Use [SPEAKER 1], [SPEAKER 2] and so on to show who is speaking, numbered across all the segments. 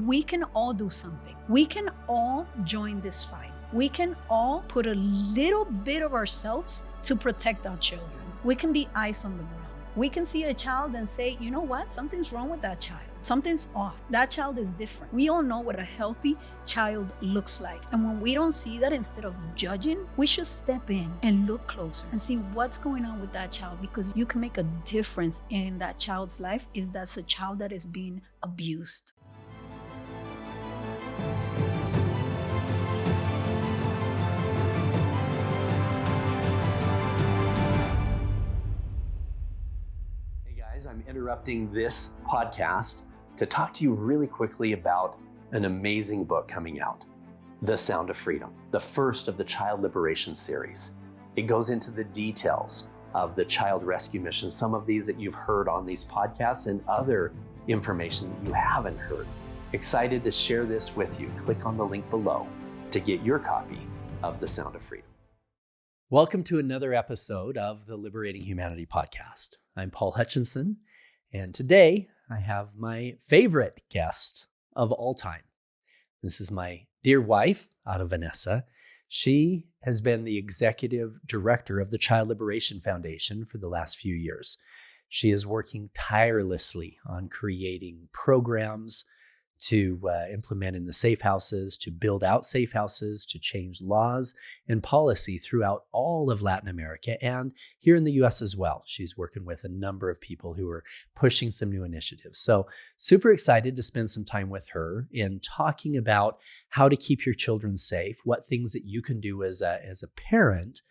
[SPEAKER 1] we can all do something. We can all join this fight. We can all put a little bit of ourselves to protect our children. We can be eyes on the ground. We can see a child and say, you know what? Something's wrong with that child. Something's off. That child is different. We all know what a healthy child looks like. And when we don't see that, instead of judging, we should step in and look closer and see what's going on with that child, because you can make a difference in that child's life if that's a child that is being abused.
[SPEAKER 2] I'm interrupting this podcast to talk to you really quickly about an amazing book coming out, The Sound of Freedom, the first of the Child Liberation series. It goes into the details of the child rescue missions, some of these that you've heard on these podcasts and other information that you haven't heard. Excited to share this with you. Click on the link below to get your copy of The Sound of Freedom. Welcome to another episode of the Liberating Humanity podcast. I'm Paul Hutchinson, and today I have my favorite guest of all time. This is my dear wife, Hada Vanessa. She has been the executive director of the Child Liberation Foundation for the last few years. She is working tirelessly on creating programs to implement in the safe houses, to build out safe houses, to change laws and policy throughout all of Latin America and here in the US as well. She's working with a number of people who are pushing some new initiatives. So super excited to spend some time with her in talking about how to keep your children safe, what things that you can do as a parent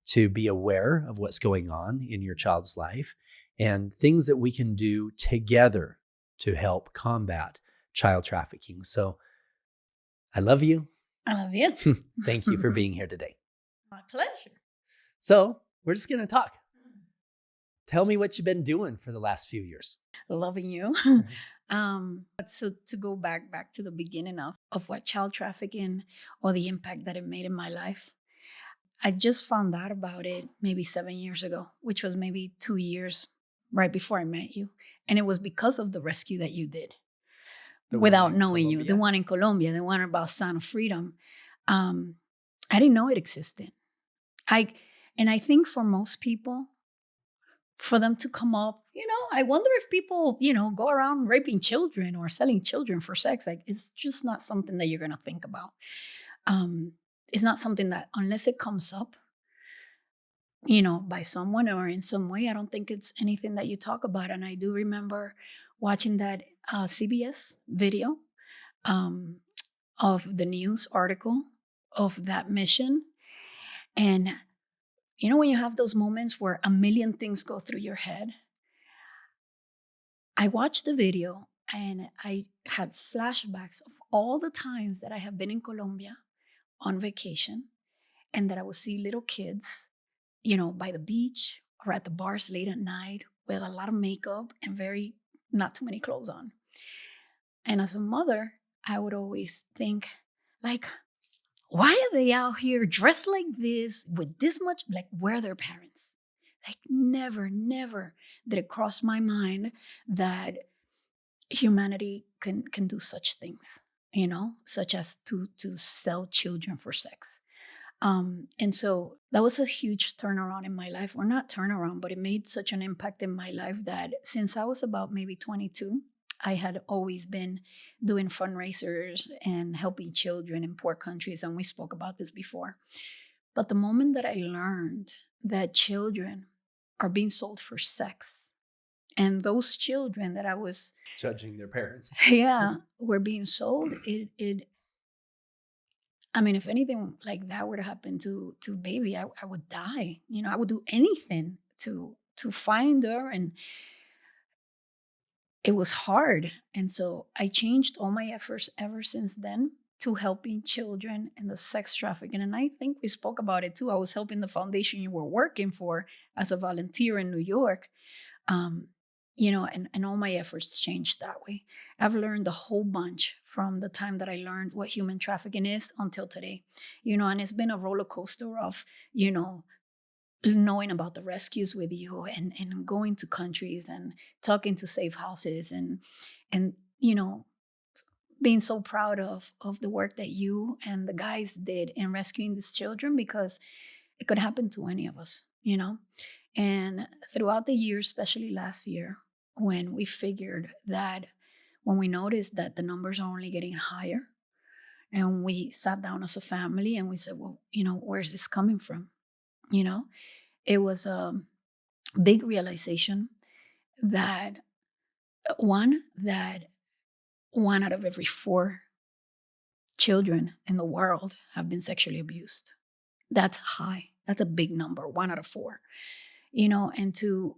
[SPEAKER 2] to be aware of what's going on in your child's life, and things that we can do together to help combat child trafficking. So I love you.
[SPEAKER 1] I love you.
[SPEAKER 2] Thank you for being here today.
[SPEAKER 1] My pleasure.
[SPEAKER 2] So we're just going to talk. Tell me what you've been doing for the last few years.
[SPEAKER 1] Loving you. So to go back to the beginning of what child trafficking or the impact that it made in my life, I just found out about it maybe 7 years ago, which was maybe 2 years right before I met you. And it was because of the rescue that you did. Without knowing you, the one in Colombia, the one about Sound of Freedom. I didn't know it existed. I think for most people, for them to come up, I wonder if people, go around raping children or selling children for sex. Like, it's just not something that you're going to think about. It's not something that, unless it comes up, by someone or in some way, I don't think it's anything that you talk about. And I do remember watching that CBS video of the news article of that mission. And, when you have those moments where a million things go through your head, I watched the video and I had flashbacks of all the times that I have been in Colombia on vacation and that I would see little kids, by the beach or at the bars late at night with a lot of makeup and not too many clothes on. And as a mother, I would always think, like, why are they out here dressed like this with this much, like, where are their parents? Like, never did it cross my mind that humanity can do such things, such as to sell children for sex. And so that was a huge turnaround in my life, or not turnaround, but it made such an impact in my life that since I was about maybe 22, I had always been doing fundraisers and helping children in poor countries. And we spoke about this before. But the moment that I learned that children are being sold for sex, and those children that I was
[SPEAKER 2] judging their parents,
[SPEAKER 1] were being sold, if anything like that were to happen to baby, I would die. I would do anything to find her. And it was hard. And so I changed all my efforts ever since then to helping children in the sex trafficking. And I think we spoke about it too. I was helping the foundation you were working for as a volunteer in New York. And all my efforts changed that way. I've learned a whole bunch from the time that I learned what human trafficking is until today, and it's been a roller coaster of, knowing about the rescues with you and going to countries and talking to safe houses and being so proud of the work that you and the guys did in rescuing these children, because it could happen to any of us, you know? And throughout the year, especially last year, when we figured that, when we noticed that the numbers are only getting higher, and we sat down as a family and we said, well, you know, where's this coming from? You know, it was a big realization that that one out of every 4 children in the world have been sexually abused. That's high. That's a big number, 1 out of 4. You know, and to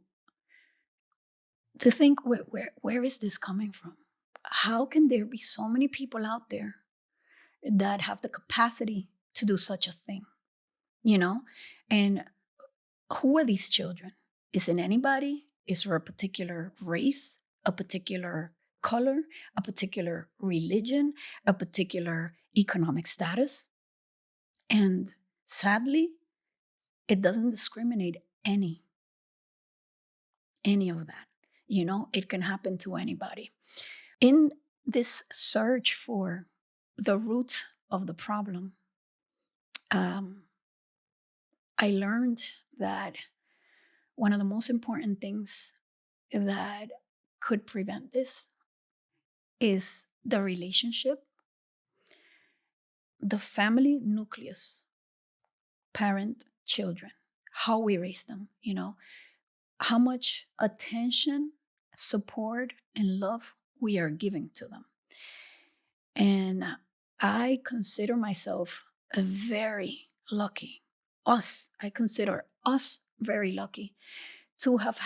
[SPEAKER 1] think, where is this coming from? How can there be so many people out there that have the capacity to do such a thing? You know, and who are these children? Is it anybody? Is there a particular race, a particular color, a particular religion, a particular economic status? And sadly, it doesn't discriminate any of that. You know, it can happen to anybody. In this search for the root of the problem, I learned that one of the most important things that could prevent this is the relationship, the family nucleus, parent, children, how we raise them, you know, how much attention, support, and love we are giving to them. And I consider myself very lucky. I consider us very lucky to have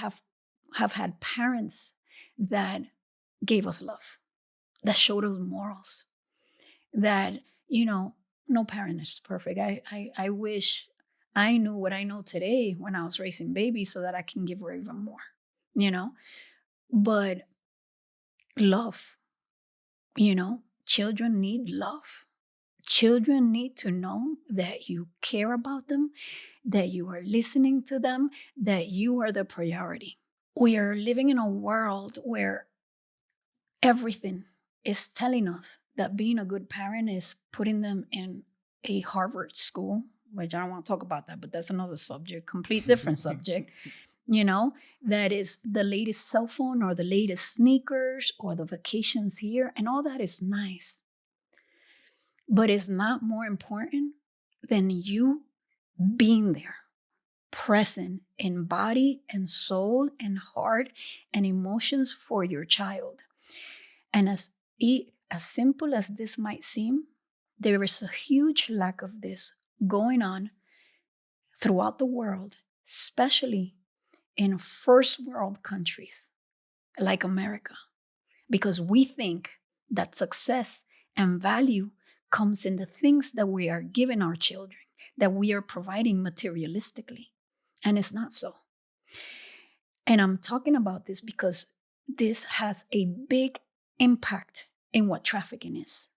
[SPEAKER 1] had parents that gave us love, that showed us morals, that, you know, no parent is perfect. I wish I knew what I know today when I was raising babies so that I can give her even more, you know? But love, you know, children need love. Children need to know that you care about them, that you are listening to them, that you are the priority. We are living in a world where everything is telling us that being a good parent is putting them in a Harvard school, which I don't want to talk about that, but that's another subject, complete different subject. You know, that is the latest cell phone or the latest sneakers or the vacations here, and all that is nice. But it's not more important than you being there, present in body and soul and heart and emotions for your child. And as simple as this might seem, there is a huge lack of this going on throughout the world, especially in first world countries like America, because we think that success and value comes in the things that we are giving our children, that we are providing materialistically. And it's not so. And I'm talking about this because this has a big impact in what trafficking is.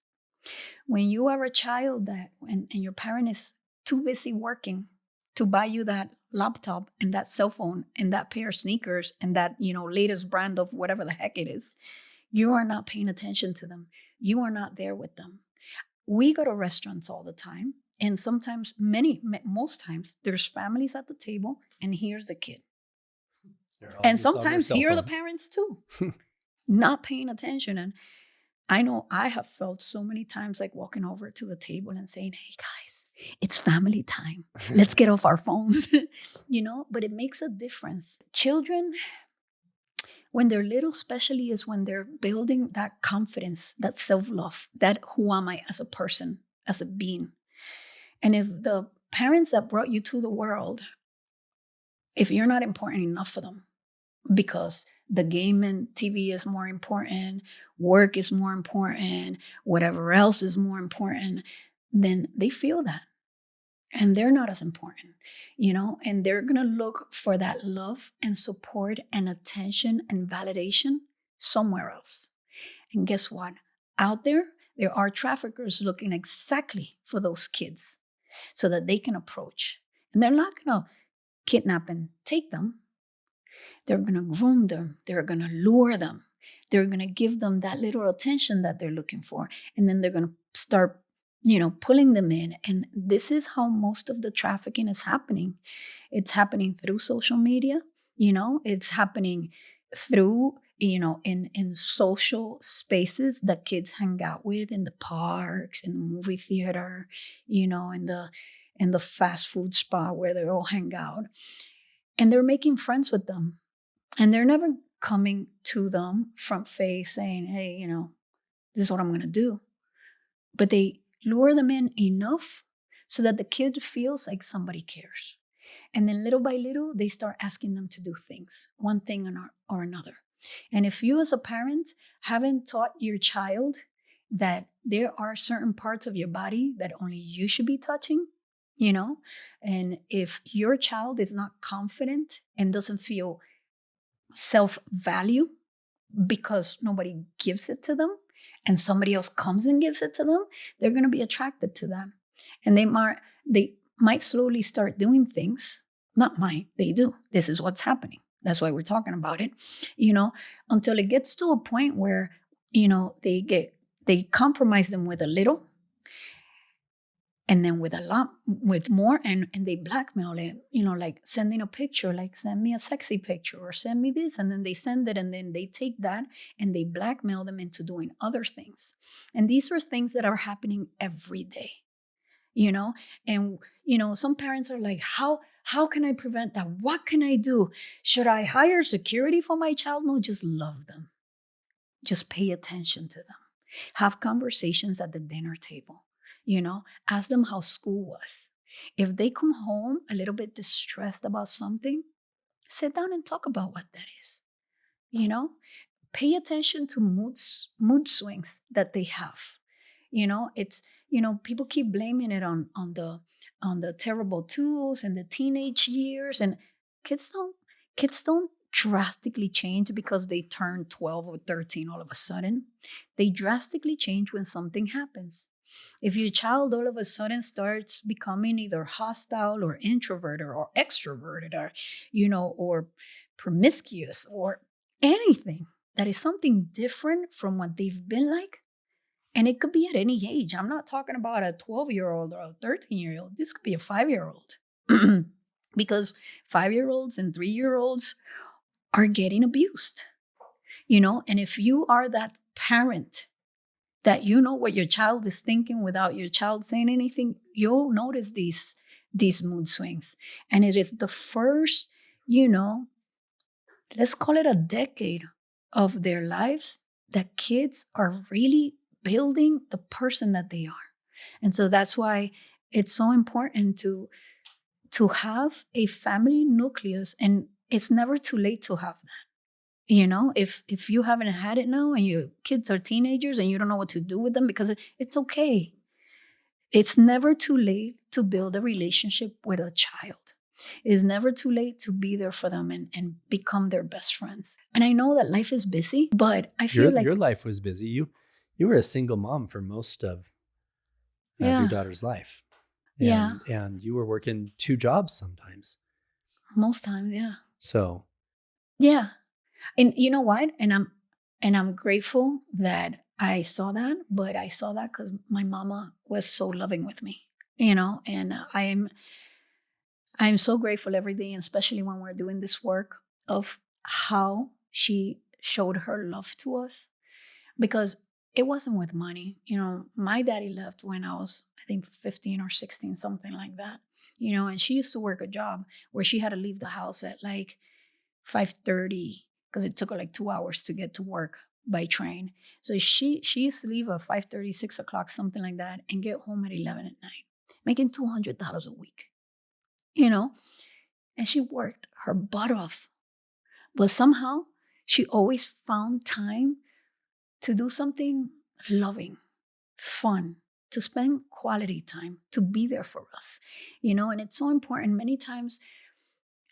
[SPEAKER 1] When you are a child and your parent is too busy working to buy you that laptop and that cell phone and that pair of sneakers and that, you know, latest brand of whatever the heck it is, you are not paying attention to them. You are not there with them. We go to restaurants all the time. And sometimes, most times, there's families at the table and here's the kid. And sometimes here are the parents too, not paying attention. And I know I have felt so many times like walking over to the table and saying, hey guys, it's family time. Let's get off our phones, you know, but it makes a difference. Children, when they're little, especially, is when they're building that confidence, that self-love, that who am I as a person, as a being. And if the parents that brought you to the world, if you're not important enough for them, because the game and TV is more important, work is more important, whatever else is more important, then they feel that. And they're not as important, you know, and they're going to look for that love and support and attention and validation somewhere else. And guess what? Out there are traffickers looking exactly for those kids so that they can approach. And they're not going to kidnap and take them. They're going to groom them. They're going to lure them. They're going to give them that little attention that they're looking for. And then they're going to start, pulling them in. And this is how most of the trafficking is happening. It's happening through social media, it's happening through, in social spaces that kids hang out with, in the parks, in the movie theater, in the fast food spot where they all hang out. And they're making friends with them. And they're never coming to them front face saying, hey, this is what I'm going to do. But they lure them in enough so that the kid feels like somebody cares. And then little by little, they start asking them to do things, one thing or another. And if you as a parent haven't taught your child that there are certain parts of your body that only you should be touching, and if your child is not confident and doesn't feel self-value because nobody gives it to them and somebody else comes and gives it to them, they're going to be attracted to that. And they might slowly start doing things. Not might, they do. This is what's happening. That's why we're talking about it, until it gets to a point where, they compromise them with a little, and then with a lot, with more, and they blackmail it, like sending a picture, like send me a sexy picture or send me this. And then they send it, and then they take that and they blackmail them into doing other things. And these are things that are happening every day, and, some parents are like, how can I prevent that? What can I do? Should I hire security for my child? No, just love them. Just pay attention to them. Have conversations at the dinner table. Ask them how school was. If they come home a little bit distressed about something, sit down and talk about what that is. Pay attention to mood swings that they have. It's, people keep blaming it on the terrible twos and the teenage years, and kids don't drastically change because they turn 12 or 13 all of a sudden. They drastically change when something happens. If your child all of a sudden starts becoming either hostile or introverted or extroverted, or, or promiscuous or anything that is something different from what they've been like, and it could be at any age. I'm not talking about a 12-year-old or a 13-year-old. This could be a 5-year-old. Because 5-year-olds and 3-year-olds are getting abused, and if you are that parent that what your child is thinking without your child saying anything, you'll notice these mood swings. And it is the first, let's call it a decade of their lives that kids are really building the person that they are. And so that's why it's so important to have a family nucleus, and it's never too late to have that. If you haven't had it now and your kids are teenagers and you don't know what to do with them, because it's okay. It's never too late to build a relationship with a child. It's never too late to be there for them and become their best friends. And I know that life is busy, but I feel like
[SPEAKER 3] your life was busy. You were a single mom for most of your daughter's life. And you were working 2 jobs sometimes.
[SPEAKER 1] Most times, yeah.
[SPEAKER 3] So
[SPEAKER 1] yeah. And you know what? And I'm grateful that I saw that, but I saw that because my mama was so loving with me, and I'm so grateful every day, and especially when we're doing this work, of how she showed her love to us, because it wasn't with money. My daddy left when I was, I think, 15 or 16, something like that, and she used to work a job where she had to leave the house at like 5:30 because it took her like 2 hours to get to work by train. So she used to leave at 5:30, 6 o'clock, something like that, and get home at 11 at night, making $200 a week, and she worked her butt off. But somehow she always found time to do something loving, fun, to spend quality time, to be there for us, and it's so important. Many times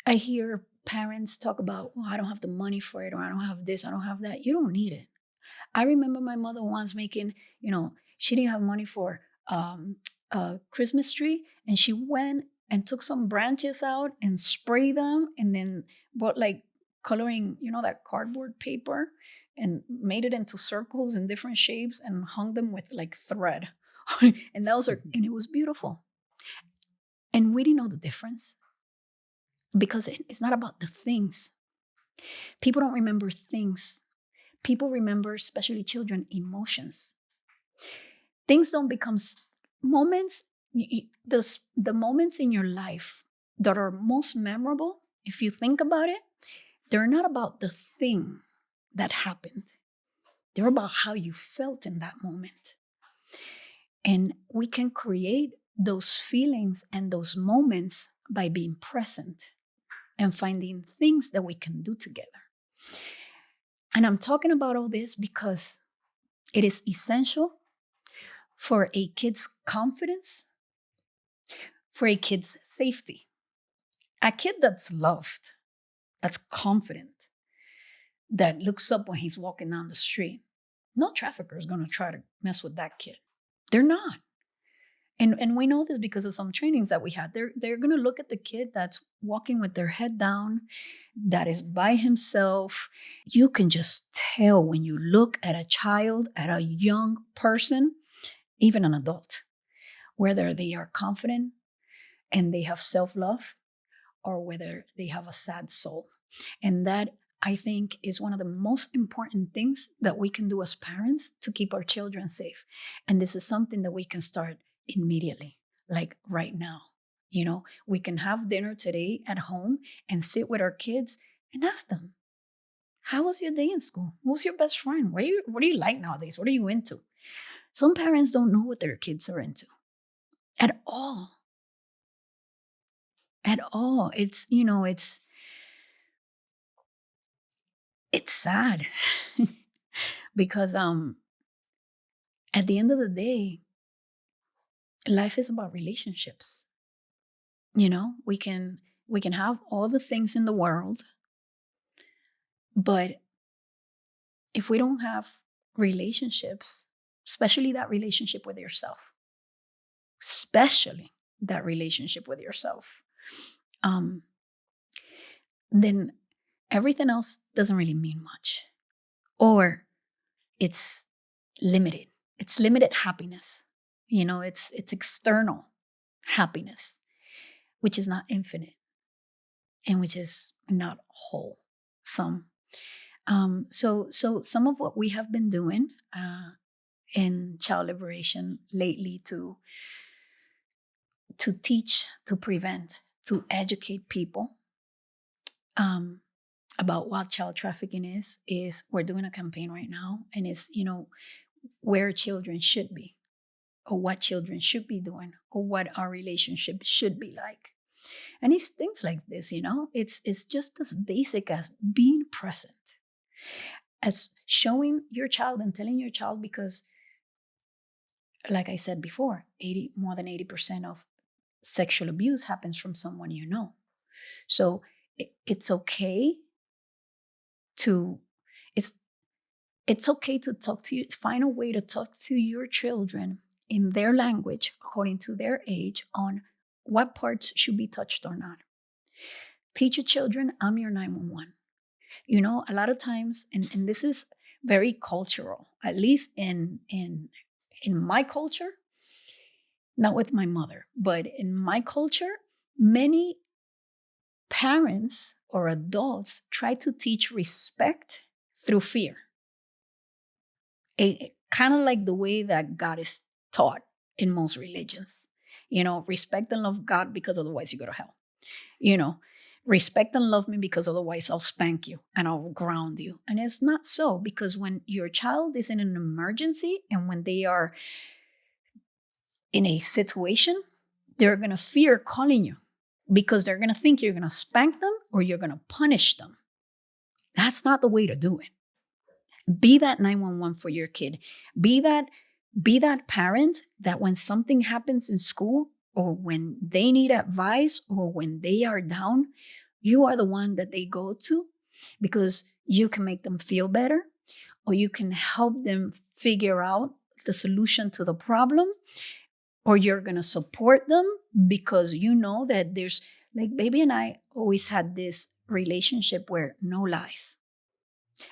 [SPEAKER 1] I hear parents talk about, I don't have the money for it, or I don't have this, I don't have that. You don't need it. I remember my mother once making, she didn't have money for a Christmas tree, and she went and took some branches out and sprayed them, and then bought like coloring, that cardboard paper, and made it into circles in different shapes and hung them with like thread. And it was beautiful. And we didn't know the difference because it's not about the things. People don't remember things. People remember, especially children, emotions. Things don't become moments. The moments in your life that are most memorable, if you think about it, they're not about the thing that happened. They're about how you felt in that moment. And we can create those feelings and those moments by being present and finding things that we can do together. And I'm talking about all this because it is essential for a kid's confidence, for a kid's safety. A kid that's loved, that's confident, that looks up when he's walking down the street, no trafficker is going to try to mess with that kid. They're not. And we know this because of some trainings that we had. They're going to look at the kid that's walking with their head down, that is by himself. You can just tell when you look at a child, at a young person, even an adult, whether they are confident and they have self-love or whether they have a sad soul. And that, I think, is one of the most important things that we can do as parents to keep our children safe. And this is something that we can start immediately, like right now. You know, we can have dinner today at home and sit with our kids and ask them, how was your day in school? Who's your best friend? What do you like nowadays? What are you into? Some parents don't know what their kids are into at all. At all. It's sad because at the end of the day, life is about relationships. You know, we can have all the things in the world, but if we don't have relationships, especially that relationship with yourself, then everything else doesn't really mean much, or it's limited. It's limited happiness. You know, it's external happiness, which is not infinite and which is not wholesome. So some of what we have been doing in child liberation lately to teach, to prevent, to educate people about what child trafficking is we're doing a campaign right now, and it's, where children should be, or what children should be doing, or what our relationship should be like. And it's things like this, it's just as basic as being present, as showing your child and telling your child, because like I said before, more than 80% of sexual abuse happens from someone you know. So it's okay to talk to you, find a way to talk to your children in their language, according to their age, on what parts should be touched or not. Teach your children, I'm your 911. A lot of times, and this is very cultural, at least in my culture, not with my mother, but in my culture, many parents or adults try to teach respect through fear. Kind of like the way that God is taught in most religions. Respect and love God, because otherwise you go to hell. Respect and love me, because otherwise I'll spank you and I'll ground you. And it's not so, because when your child is in an emergency and when they are in a situation, they're going to fear calling you, because they're going to think you're going to spank them or you're going to punish them. That's not the way to do it. Be that 911 for your kid. Be that parent that when something happens in school, or when they need advice, or when they are down, you are the one that they go to, because you can make them feel better, or you can help them figure out the solution to the problem, or you're going to support them, because you know that there's, like, baby and I always had this relationship where no lies.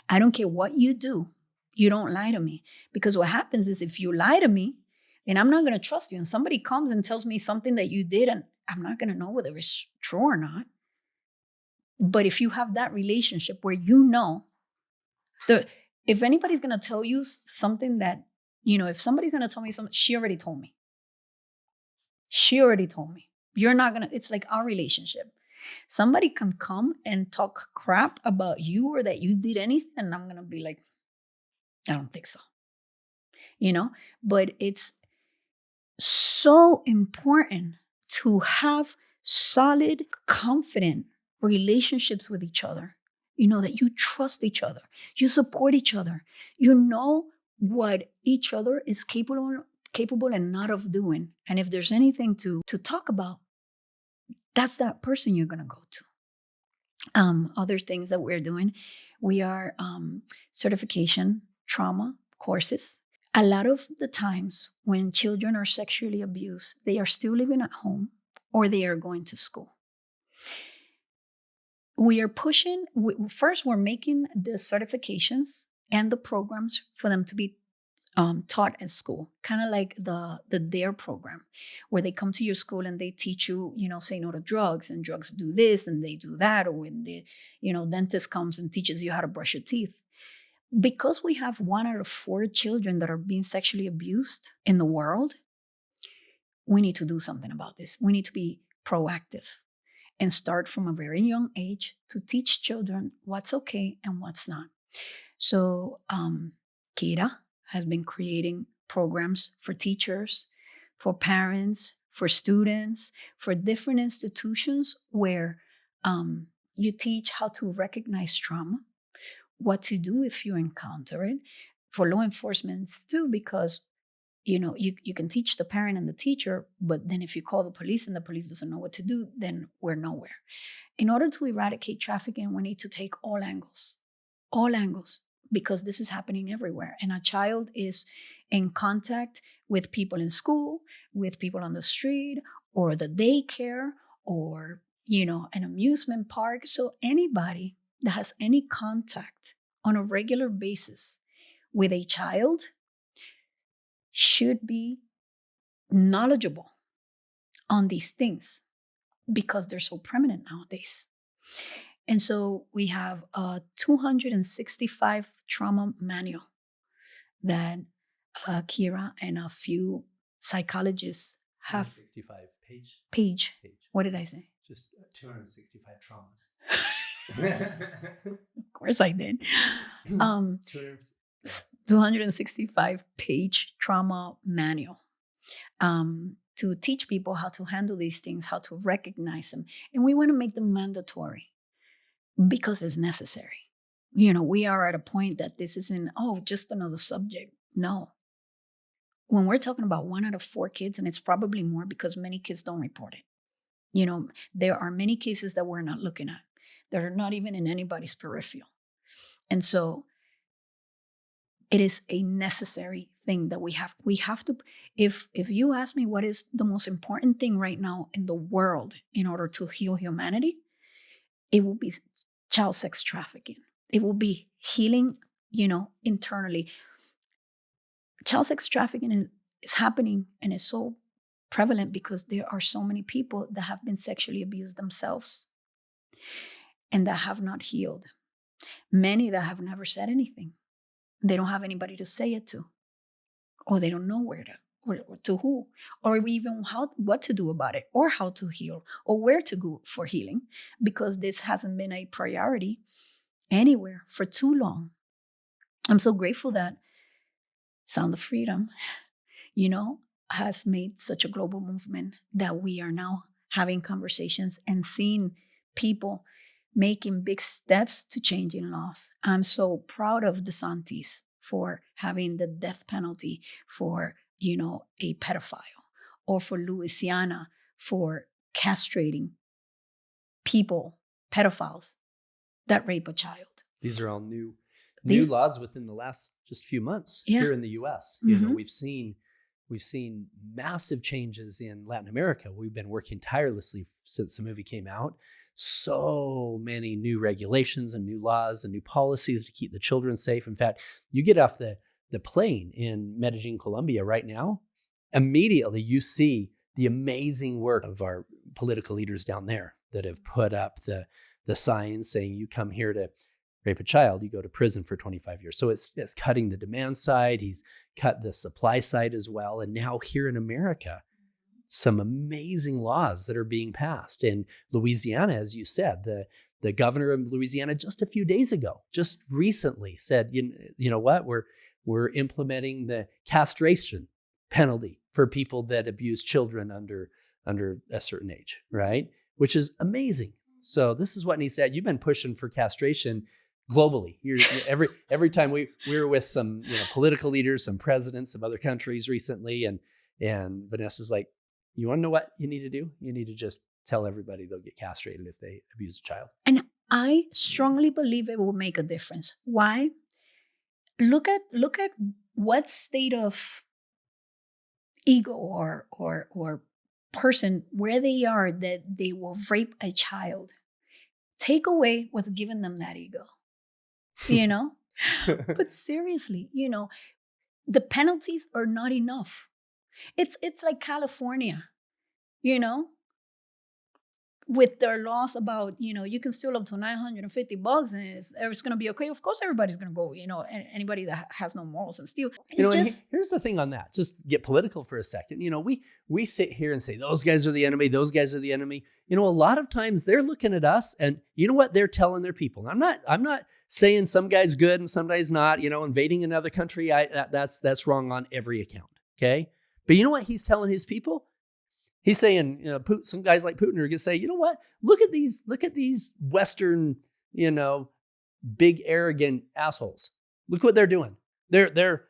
[SPEAKER 1] I don't care what you do. You don't lie to me. Because what happens is if you lie to me, then I'm not going to trust you. And somebody comes and tells me something that you did, and I'm not going to know whether it's true or not. But if you have that relationship where you know, if anybody's going to tell you something that, if somebody's going to tell me something, she already told me. She already told me. You're not going to, it's like our relationship. Somebody can come and talk crap about you or that you did anything, and I'm going to be like, I don't think so. But it's so important to have solid, confident relationships with each other. That you trust each other, you support each other, you know what each other is capable and not of doing. And if there's anything to talk about, that's that person you're going to go to. Other things that we're doing, we are certification trauma courses. A lot of the times when children are sexually abused, they are still living at home or they are going to school. We are pushing, first we're making the certifications and the programs for them to be taught at school, kind of like the DARE program, where they come to your school and they teach you, say no to drugs, and drugs do this and they do that, or when the, dentist comes and teaches you how to brush your teeth. Because we have 1 out of 4 children that are being sexually abused in the world, we need to do something about this. We need to be proactive and start from a very young age to teach children what's okay and what's not. So Kira has been creating programs for teachers, for parents, for students, for different institutions where you teach how to recognize trauma, what to do if you encounter it, for law enforcement too, because you can teach the parent and the teacher, but then if you call the police and the police doesn't know what to do, then we're nowhere. In order to eradicate trafficking, we need to take all angles, because this is happening everywhere. And a child is in contact with people in school, with people on the street, or the daycare, or, an amusement park. So anybody that has any contact on a regular basis with a child should be knowledgeable on these things because they're so prominent nowadays. And so we have a 265 trauma manual that Kira and a few psychologists have.
[SPEAKER 3] 265
[SPEAKER 1] page. What did I say?
[SPEAKER 3] Just 265 traumas.
[SPEAKER 1] Of course I did. 265 page trauma manual to teach people how to handle these things, how to recognize them. And we want to make them mandatory because it's necessary. We are at a point that this isn't, just another subject. No. When we're talking about 1 out of 4 kids, and it's probably more because many kids don't report it. There are many cases that we're not looking at that are not even in anybody's peripheral. And so it is a necessary thing that we have to, if you ask me what is the most important thing right now in the world in order to heal humanity, it will be child sex trafficking. It will be healing, internally. Child sex trafficking is happening and is so prevalent because there are so many people that have been sexually abused themselves and that have not healed. Many that have never said anything. They don't have anybody to say it to, or they don't know where to who, or even what to do about it, or how to heal, or where to go for healing, because this hasn't been a priority anywhere for too long. I'm so grateful that Sound of Freedom, has made such a global movement that we are now having conversations and seeing people making big steps to changing laws. I'm so proud of DeSantis for having the death penalty for, a pedophile, or for Louisiana for castrating people, pedophiles that rape a child.
[SPEAKER 3] These are all new laws within the last just few months here in the U.S.
[SPEAKER 1] Mm-hmm.
[SPEAKER 3] We've seen massive changes in Latin America. We've been working tirelessly since the movie came out so many new regulations and new laws and new policies to keep the children safe. In fact, you get off the plane in Medellin, Colombia right now, immediately you see the amazing work of our political leaders down there that have put up the signs saying, you come here to rape a child, you go to prison for 25 years. So it's cutting the demand side. He's cut the supply side as well. And now here in America, some amazing laws that are being passed. In Louisiana, as you said, the governor of Louisiana just a few days ago, just recently said, you know what, we're implementing the castration penalty for people that abuse children under a certain age, right? Which is amazing. So this is what needs to happen. You've been pushing for castration globally. Every time we were with some political leaders, some presidents of other countries recently, and Vanessa's like, you want to know what you need to do? You need to just tell everybody they'll get castrated if they abuse a child.
[SPEAKER 1] And I strongly believe it will make a difference. Why? Look at what state of ego or person where they are that they will rape a child. Take away what's given them that ego. But seriously, the penalties are not enough. It's like California, with their laws about, you can steal up to $950 and it's going to be okay. Of course, everybody's going to go, anybody that has no morals and steal.
[SPEAKER 3] Here's the thing on that. Just get political for a second. We sit here and say, those guys are the enemy. Those guys are the enemy. A lot of times they're looking at us and you know what they're telling their people. I'm not saying some guy's good and some guy's not, invading another country. That's wrong on every account. Okay. But you know what he's telling his people? He's saying, some guys like Putin are going to say, you know what? Look at these Western, big arrogant assholes. Look what they're doing. They're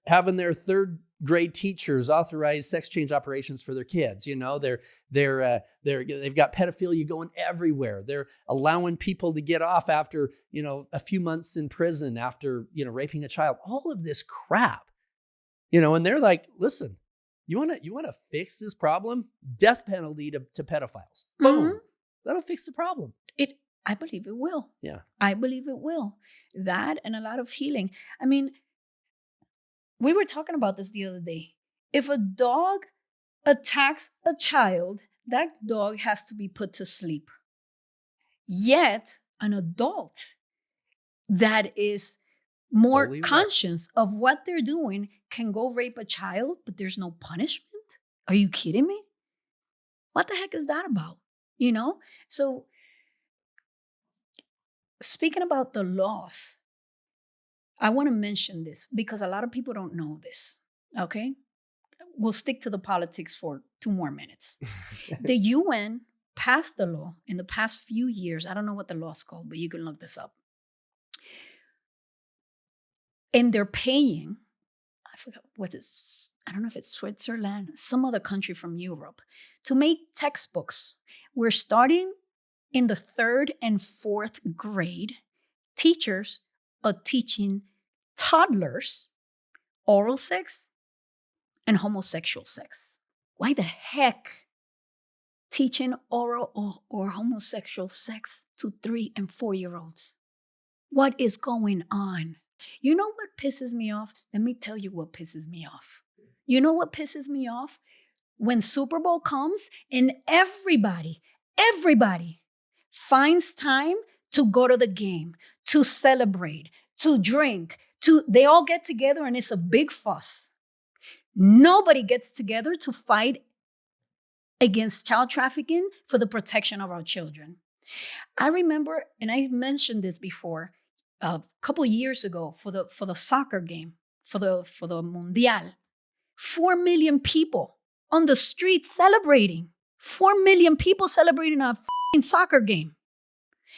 [SPEAKER 3] having their third grade teachers authorize sex change operations for their kids. They've got pedophilia going everywhere. They're allowing people to get off after, a few months in prison after, raping a child. All of this crap, and they're like, listen. You want to fix this problem? Death penalty to pedophiles. Boom. Mm-hmm. That'll fix the problem.
[SPEAKER 1] I believe it will.
[SPEAKER 3] Yeah.
[SPEAKER 1] I believe it will. That and a lot of healing. I mean, we were talking about this the other day. If a dog attacks a child, that dog has to be put to sleep. Yet, an adult that is more conscious of what they're doing can go rape a child, but there's no punishment? Are you kidding me? What the heck is that about? So speaking about the laws, I want to mention this because a lot of people don't know this, okay? We'll stick to the politics for 2 more minutes. The UN passed the law in the past few years. I don't know what the law's called, but you can look this up. And they're paying, I forgot what it's, I don't know if it's Switzerland, some other country from Europe, to make textbooks. We're starting in the 3rd and 4th grade. Teachers are teaching toddlers oral sex and homosexual sex. Why the heck teaching oral or homosexual sex to 3 and 4-year-olds? What is going on? You know what pisses me off? Let me tell you what pisses me off. You know what pisses me off? When Super Bowl comes and everybody finds time to go to the game, to celebrate, to drink, they all get together and it's a big fuss. Nobody gets together to fight against child trafficking for the protection of our children. I remember, and I mentioned this before, a couple years ago for the soccer game, for the Mundial, 4 million people on the street celebrating. 4 million people celebrating a soccer game.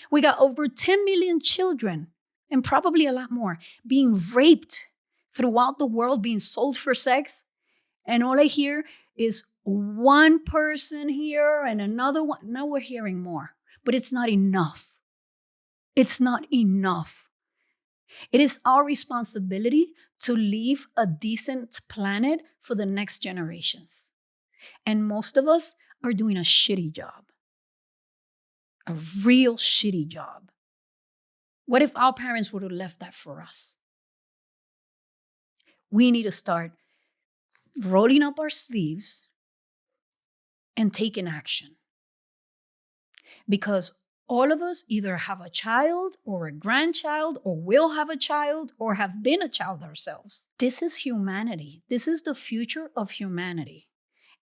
[SPEAKER 1] We got over 10 million children, and probably a lot more, being raped throughout the world, being sold for sex. And all I hear is one person here and another one. Now we're hearing more, but it's not enough. It's not enough. It is our responsibility to leave a decent planet for the next generations. And most of us are doing a shitty job. a real shitty job. What if our parents would have left that for us? We need to start rolling up our sleeves and taking action. Because all of us either have a child or a grandchild or will have a child or have been a child ourselves. This is humanity. This is the future of humanity.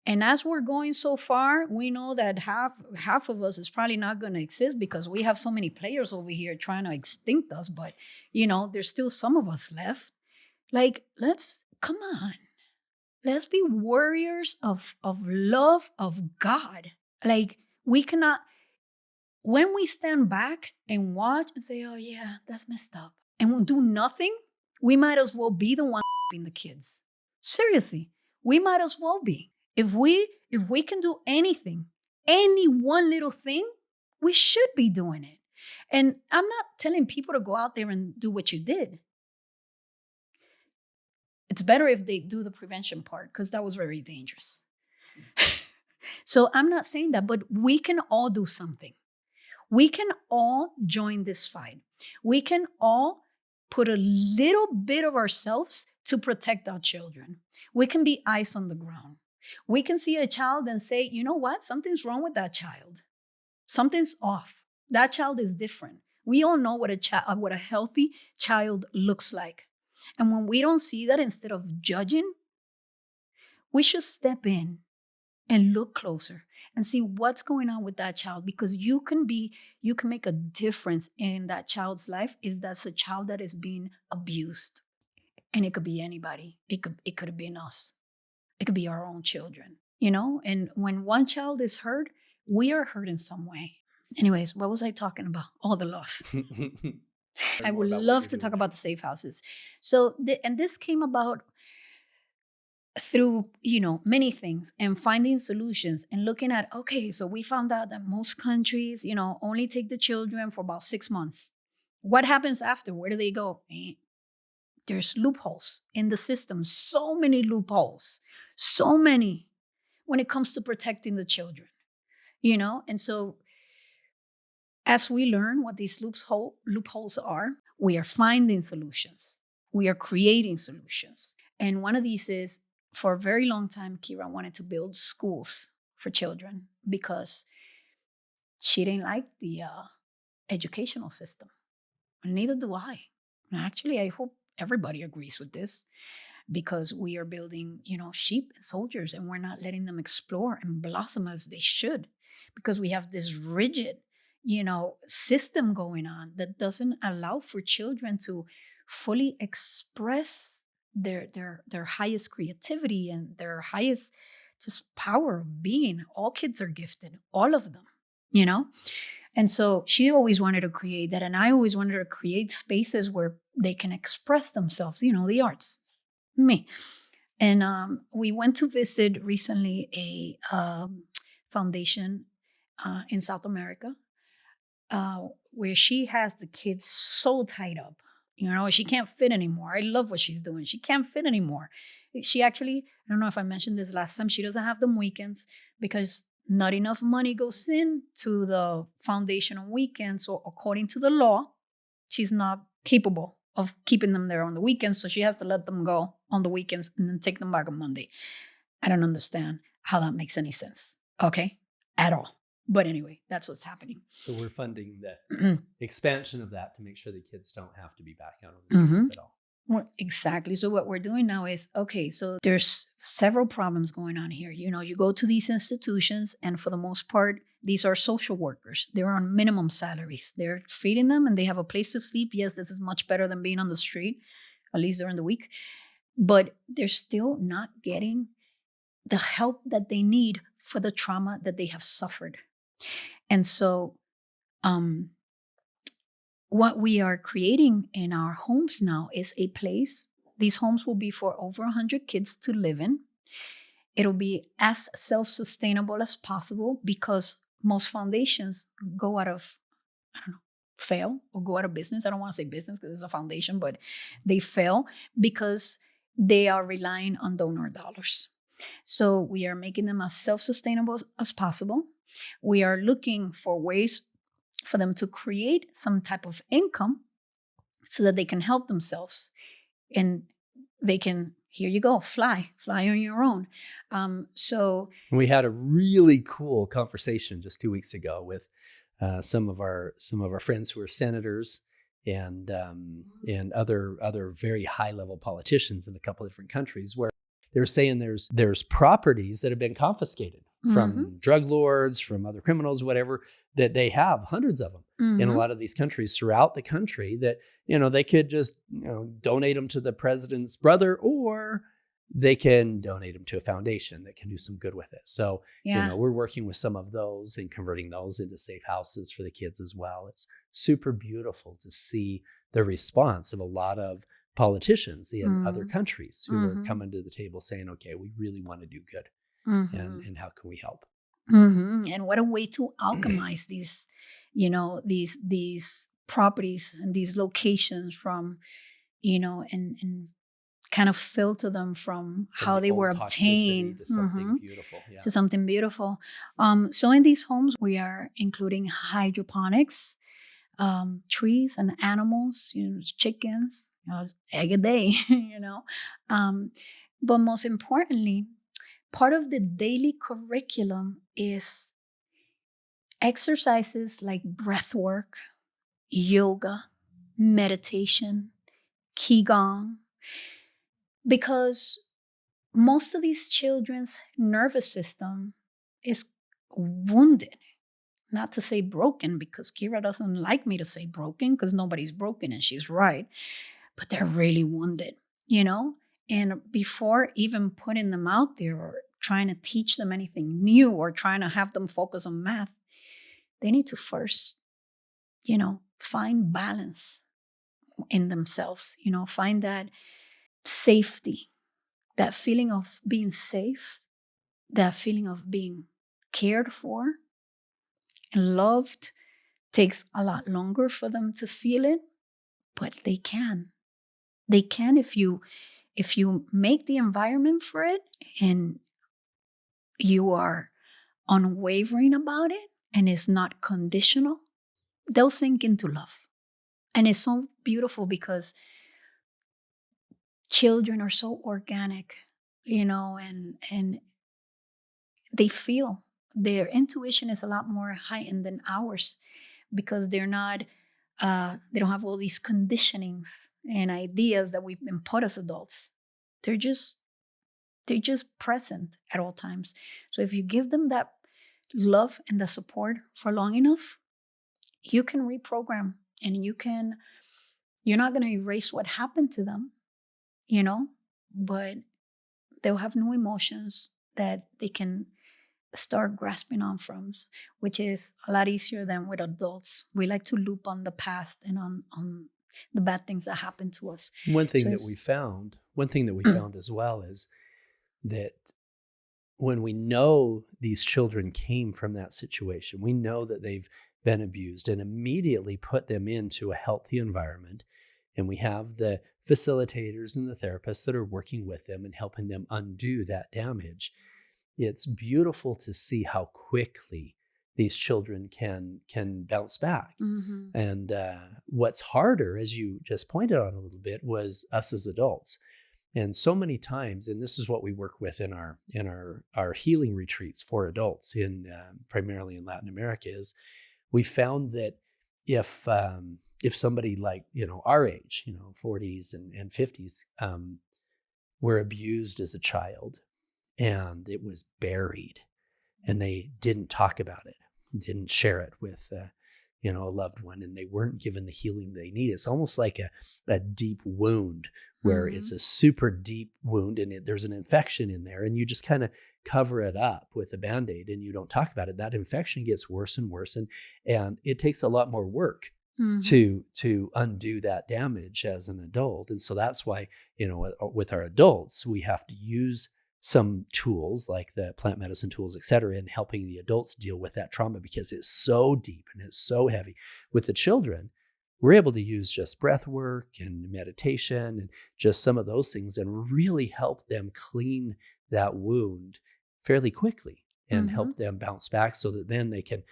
[SPEAKER 1] And as we're going so far, we know that half of us is probably not going to exist because we have so many players over here trying to extinct us. But, there's still some of us left. Like, come on. Let's be warriors of love of God. Like, we cannot, when we stand back and watch and say, oh yeah, that's messed up, and we'll do nothing, we might as well be the one being the kids. Seriously, we might as well be. If we can do anything, any one little thing, we should be doing it. And I'm not telling people to go out there and do what you did. It's better if they do the prevention part, because that was very dangerous. So I'm not saying that, but we can all do something. We can all join this fight. We can all put a little bit of ourselves to protect our children. We can be eyes on the ground. We can see a child and say, you know what? Something's wrong with that child. Something's off. That child is different. We all know what a healthy child looks like. And when we don't see that, instead of judging, we should step in and look closer and see what's going on with that child, because you can make a difference in that child's life if that's a child that is being abused. And it could be anybody. It could have been us. It could be our own children, and when one child is hurt, we are hurt in some way. Anyways, what was I talking about? All the loss. I would love to talk about the safe houses. So, and this came about through, many things, and finding solutions and looking at, okay, so we found out that most countries, only take the children for about 6 months. What happens after? Where do they go? There's loopholes in the system. So many loopholes. So many when it comes to protecting the children, And so as we learn what these loopholes are, we are finding solutions. We are creating solutions. And one of these is, for a very long time, Kira wanted to build schools for children because she didn't like the educational system. Neither do I. And actually, I hope everybody agrees with this, because we are building, sheep and soldiers, and we're not letting them explore and blossom as they should, because we have this rigid, system going on that doesn't allow for children to fully express their highest creativity and their highest just power of being. All kids are gifted, all of them, And so she always wanted to create that. And I always wanted to create spaces where they can express themselves, the arts. Me. And we went to visit recently a foundation in South America where she has the kids so tied up. She can't fit anymore. I love what she's doing. She can't fit anymore. She actually, I don't know if I mentioned this last time, she doesn't have them weekends because not enough money goes in to the foundation on weekends. So according to the law, she's not capable of keeping them there on the weekends. So she has to let them go on the weekends and then take them back on Monday. I don't understand how that makes any sense. Okay? At all. But anyway, that's what's happening.
[SPEAKER 3] So we're funding the expansion of that to make sure the kids don't have to be back out on the streets at all.
[SPEAKER 1] Well, exactly. So what we're doing now is, okay, so there's several problems going on here. You go to these institutions, and for the most part, these are social workers. They're on minimum salaries. They're feeding them and they have a place to sleep. Yes, this is much better than being on the street, at least during the week. But they're still not getting the help that they need for the trauma that they have suffered. And so what we are creating in our homes now is a place. These homes will be for over 100 kids to live in. It'll be as self-sustainable as possible, because most foundations go out of, fail or go out of business. I don't want to say business because it's a foundation, but they fail because they are relying on donor dollars. So we are making them as self-sustainable as possible. We are looking for ways for them to create some type of income so that they can help themselves and they can, here you go, fly on your own. So
[SPEAKER 3] we had a really cool conversation just 2 weeks ago with some of our friends who are senators and other very high level politicians in a couple of different countries, where they're saying there's properties that have been confiscated from drug lords, from other criminals, whatever, that they have hundreds of them in a lot of these countries throughout the country that, they could just, donate them to the president's brother, or they can donate them to a foundation that can do some good with it. So, we're working with some of those and converting those into safe houses for the kids as well. It's super beautiful to see the response of a lot of politicians in other countries who are coming to the table saying, okay, we really want to do good. And how can we help?
[SPEAKER 1] And what a way to alchemize these, these properties and these locations from, and kind of filter them from how they were obtained
[SPEAKER 3] to something beautiful. Yeah.
[SPEAKER 1] To something beautiful. So in these homes, we are including hydroponics, trees and animals, chickens, egg a day, but most importantly, part of the daily curriculum is exercises like breath work, yoga, meditation, qigong, because most of these children's nervous system is wounded. Not to say broken, because Kira doesn't like me to say broken, because nobody's broken and she's right, but they're really wounded, And before even putting them out there or trying to teach them anything new or trying to have them focus on math, they need to first, find balance in themselves, find that safety, that feeling of being safe, that feeling of being cared for and loved. Takes a lot longer for them to feel it, but they can. They can if you make the environment for it and you are unwavering about it and it's not conditional, they'll sink into love. And it's so beautiful because children are so organic, and they feel. Their intuition is a lot more heightened than ours because they're not, they don't have all these conditionings and ideas that we've been put as adults. They're just present at all times. So if you give them that love and the support for long enough, you can reprogram and you're not going to erase what happened to them, but they'll have new emotions that they can start grasping on from, which is a lot easier than with adults. We like to loop on the past and on the bad things that happen to us.
[SPEAKER 3] One thing that we found as well is that when we know these children came from that situation, we know that they've been abused, and immediately put them into a healthy environment. And we have the facilitators and the therapists that are working with them and helping them undo that damage. It's beautiful to see how quickly these children can bounce back. And what's harder, as you just pointed out a little bit, was us as adults. And so many times, and this is what we work with in our healing retreats for adults in primarily in Latin America, is we found that if somebody like our age, 40s and 50s, were abused as a child, and it was buried, and they didn't talk about it, didn't share it with a loved one, and they weren't given the healing they need. It's almost like a deep wound where it's a super deep wound and there's an infection in there, and you just kind of cover it up with a Band-Aid and you don't talk about it. That infection gets worse and worse, and it takes a lot more work to undo that damage as an adult. And so that's why, with our adults, we have to use some tools like the plant medicine tools, et cetera, in helping the adults deal with that trauma, because it's so deep and it's so heavy. With the children, we're able to use just breath work and meditation and just some of those things and really help them clean that wound fairly quickly and help them bounce back so that then they can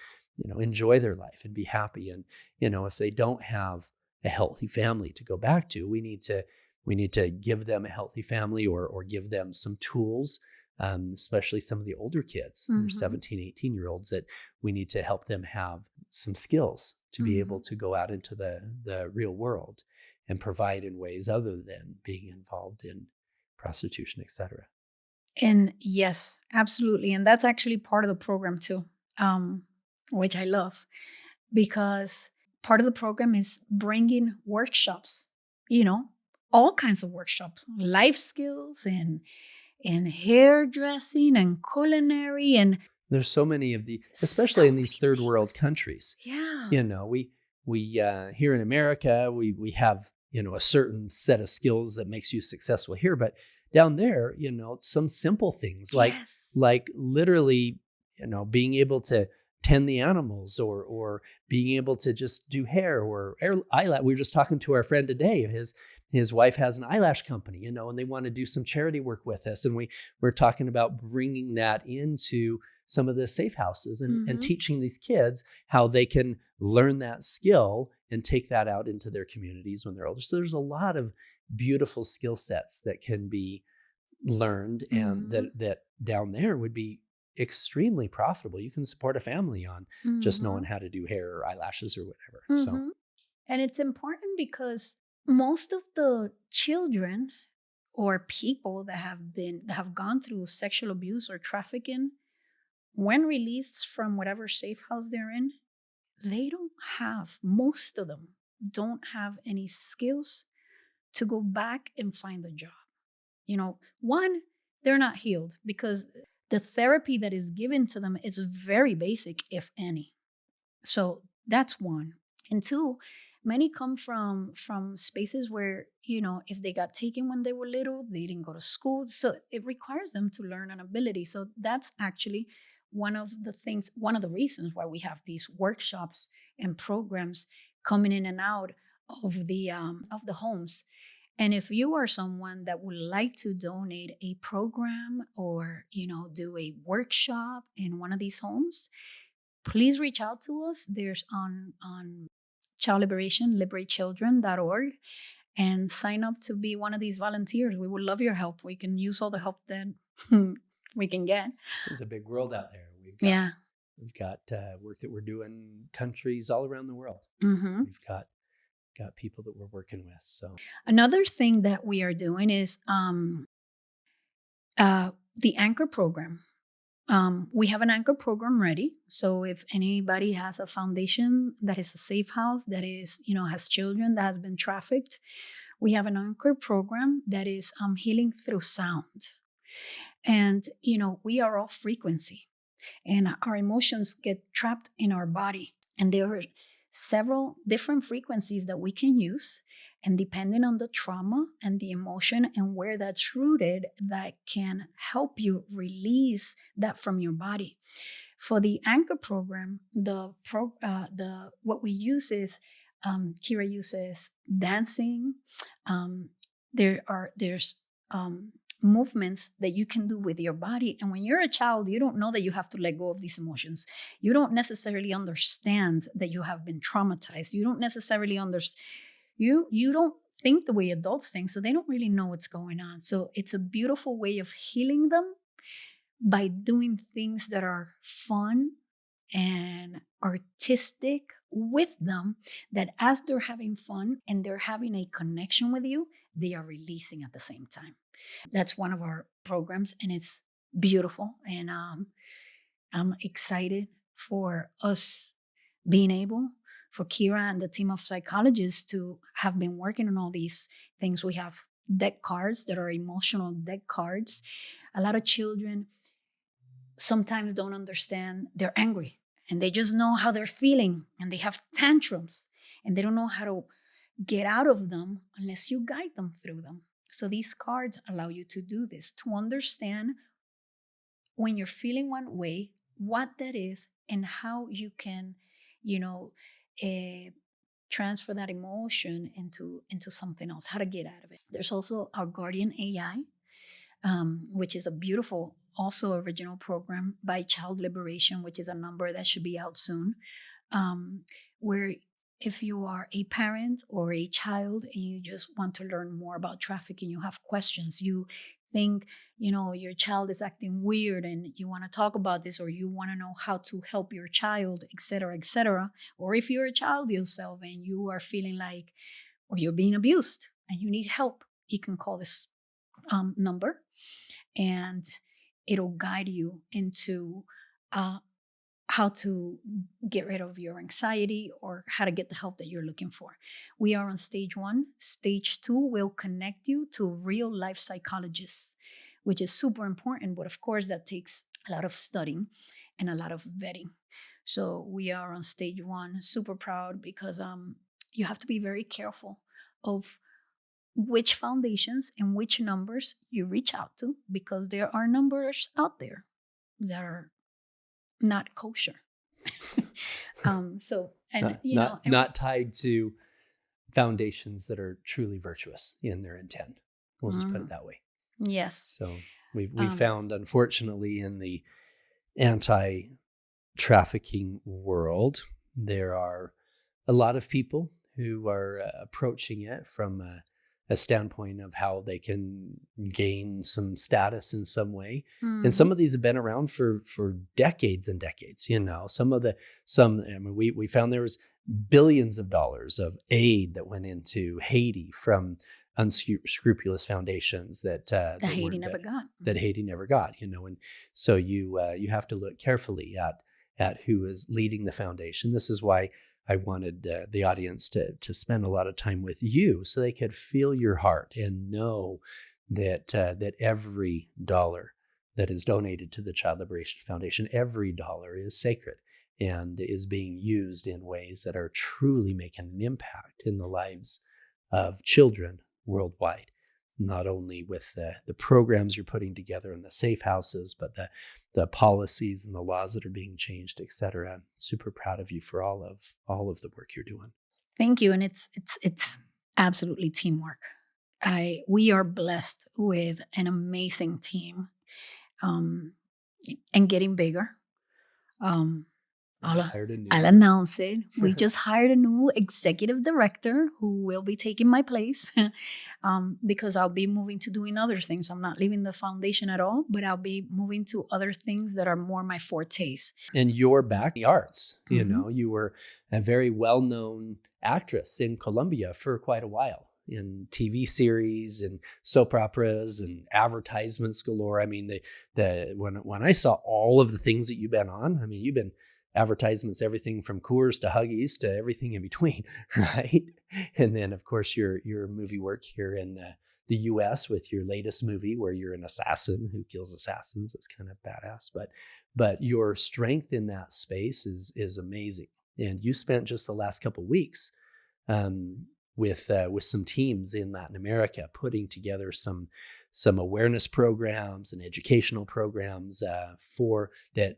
[SPEAKER 3] enjoy their life and be happy. And, if they don't have a healthy family to go back to, we need to give them a healthy family, or give them some tools, especially some of the older kids, they're 17, 18-year-olds, that we need to help them have some skills to be able to go out into the real world and provide in ways other than being involved in prostitution, etc.
[SPEAKER 1] And yes, absolutely. And that's actually part of the program too, which I love, because part of the program is bringing workshops, all kinds of workshops, life skills and hairdressing and culinary and
[SPEAKER 3] There's so many of especially in these third world countries.
[SPEAKER 1] Yeah.
[SPEAKER 3] We here in America, we have, a certain set of skills that makes you successful here, but down there, some simple things like literally, being able to tend the animals, or being able to just do hair or eyelash. We were just talking to our friend today. His wife has an eyelash company, and they want to do some charity work with us. And we're talking about bringing that into some of the safe houses and teaching these kids how they can learn that skill and take that out into their communities when they're older. So there's a lot of beautiful skill sets that can be learned, and that down there would be extremely profitable. You can support a family on just knowing how to do hair or eyelashes or whatever. So,
[SPEAKER 1] and it's important because most of the children or people that have gone through sexual abuse or trafficking, when released from whatever safe house they're in, most of them don't have any skills to go back and find a job. One, they're not healed because the therapy that is given to them is very basic, if any. So that's one. And two, many come from spaces where, if they got taken when they were little, they didn't go to school. So it requires them to learn an ability. So that's actually one of the reasons why we have these workshops and programs coming in and out of the homes. And if you are someone that would like to donate a program or, do a workshop in one of these homes, please reach out to us. There's on Child Liberation, liberatechildren.org, and sign up to be one of these volunteers. We would love your help. We can use all the help that we can get.
[SPEAKER 3] There's a big world out there. We've got work that we're doing countries all around the world. We've got people that we're working with. So
[SPEAKER 1] another thing that we are doing is the Anchor program. We have an Anchor program ready. So if anybody has a foundation that is a safe house, that is, has children that has been trafficked, we have an Anchor program that is healing through sound. And, we are all frequency, and our emotions get trapped in our body. And there are several different frequencies that we can use. And depending on the trauma and the emotion and where that's rooted, that can help you release that from your body. For the Anchor program, what we use is Kira uses dancing. There's movements that you can do with your body. And when you're a child, you don't know that you have to let go of these emotions. You don't necessarily understand that you have been traumatized. You don't necessarily understand. You don't think the way adults think, so they don't really know what's going on. So it's a beautiful way of healing them by doing things that are fun and artistic with them, that as they're having fun and they're having a connection with you, they are releasing at the same time. That's one of our programs, and it's beautiful. And I'm excited for us being able, for Kira and the team of psychologists, to have been working on all these things. We have deck cards that are emotional deck cards. A lot of children sometimes don't understand. They're angry and they just know how they're feeling, and they have tantrums and they don't know how to get out of them unless you guide them through them. So these cards allow you to do this, to understand when you're feeling one way, what that is, and how you can, transfer that emotion into something else, how to get out of it. There's also our Guardian AI, which is a beautiful also original program by Child Liberation, which is a number that should be out soon, where if you are a parent or a child and you just want to learn more about trafficking, you have questions, you think, your child is acting weird and you want to talk about this, or you want to know how to help your child, etc., or if you're a child yourself and you are feeling like, or you're being abused and you need help, you can call this number, and it'll guide you into how to get rid of your anxiety or how to get the help that you're looking for. We are on stage 1. Stage 2 will connect you to real life psychologists, which is super important. But of course, that takes a lot of studying and a lot of vetting. So we are on stage 1, super proud, because you have to be very careful of which foundations and which numbers you reach out to, because there are numbers out there that are not kosher.
[SPEAKER 3] Not tied to foundations that are truly virtuous in their intent. We'll just put it that way.
[SPEAKER 1] Yes.
[SPEAKER 3] So we found, unfortunately, in the anti-trafficking world, there are a lot of people who are approaching it from a standpoint of how they can gain some status in some way. And some of these have been around for decades and decades. We found there was billions of dollars of aid that went into Haiti from unscrupulous foundations that
[SPEAKER 1] Haiti never got.
[SPEAKER 3] That Haiti never got, and so you have to look carefully at who is leading the foundation. This is why I wanted the audience to spend a lot of time with you, so they could feel your heart and know that every dollar that is donated to the Child Liberation Foundation, every dollar is sacred and is being used in ways that are truly making an impact in the lives of children worldwide. Not only with the programs you're putting together and the safe houses, but the policies and the laws that are being changed, et cetera. I'm super proud of you for all of the work you're doing.
[SPEAKER 1] Thank you. And it's absolutely teamwork. We are blessed with an amazing team, and getting bigger. I'll announce it. We just hired a new executive director who will be taking my place, because I'll be moving to doing other things. I'm not leaving the foundation at all, but I'll be moving to other things that are more my fortes.
[SPEAKER 3] And you're back in the arts. You were a very well-known actress in Colombia for quite a while, in TV series and soap operas and advertisements galore. I mean, when I saw all of the things that you've been on, I mean, you've been advertisements, everything from Coors to Huggies to everything in between, right? And then, of course, your movie work here in the U.S. with your latest movie, where you're an assassin who kills assassins. It's kind of badass, but your strength in that space is amazing. And you spent just the last couple of weeks with some teams in Latin America putting together some awareness programs and educational programs for that.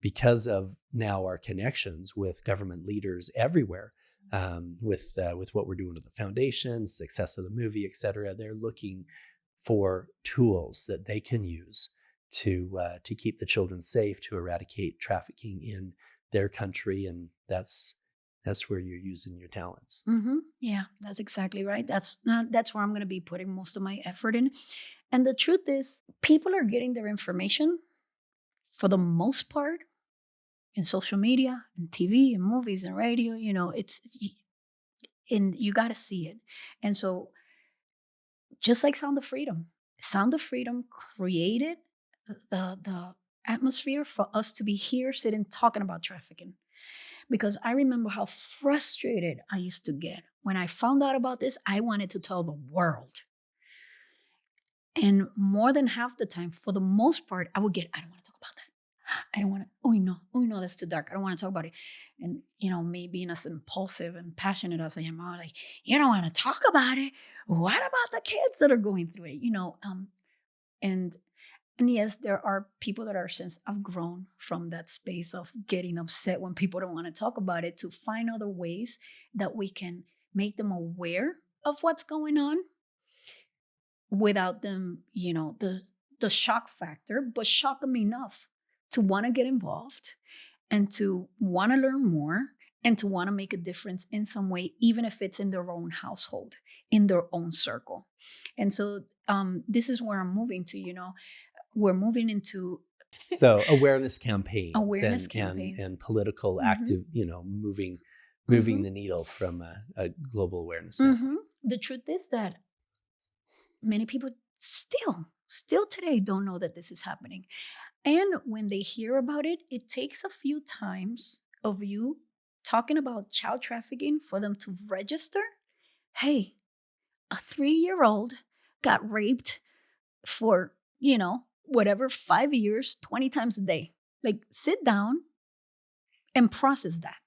[SPEAKER 3] Because of now our connections with government leaders everywhere, with what we're doing with the foundation, success of the movie, et cetera, they're looking for tools that they can use to keep the children safe, to eradicate trafficking in their country, and that's where you're using your talents.
[SPEAKER 1] Mm-hmm. Yeah, that's exactly right. That's where I'm going to be putting most of my effort in. And the truth is, people are getting their information, for the most part, in social media and TV and movies and radio. And you got to see it. And so, just like Sound of Freedom created the atmosphere for us to be here sitting talking about trafficking. Because I remember how frustrated I used to get when I found out about this. I wanted to tell the world. And more than half the time, for the most part, I would get, I don't want to talk about that. I don't want to, oh no, that's too dark. I don't want to talk about it. And, me being as impulsive and passionate as I am, I'm like, you don't want to talk about it? What about the kids that are going through it? And yes, there are people that are, since I've grown from that space of getting upset when people don't want to talk about it, to find other ways that we can make them aware of what's going on without them, the the shock factor, but shock them enough to want to get involved and to want to learn more and to want to make a difference in some way, even if it's in their own household, in their own circle. And so this is where I'm moving to, we're moving into
[SPEAKER 3] So awareness campaigns,
[SPEAKER 1] awareness campaigns.
[SPEAKER 3] and political active, moving the needle from a global awareness standpoint.
[SPEAKER 1] The truth is that many people still today don't know that this is happening. And when they hear about it, it takes a few times of you talking about child trafficking for them to register. Hey, a 3-year-old got raped for, whatever, 5 years, 20 times a day. Like, sit down and process that.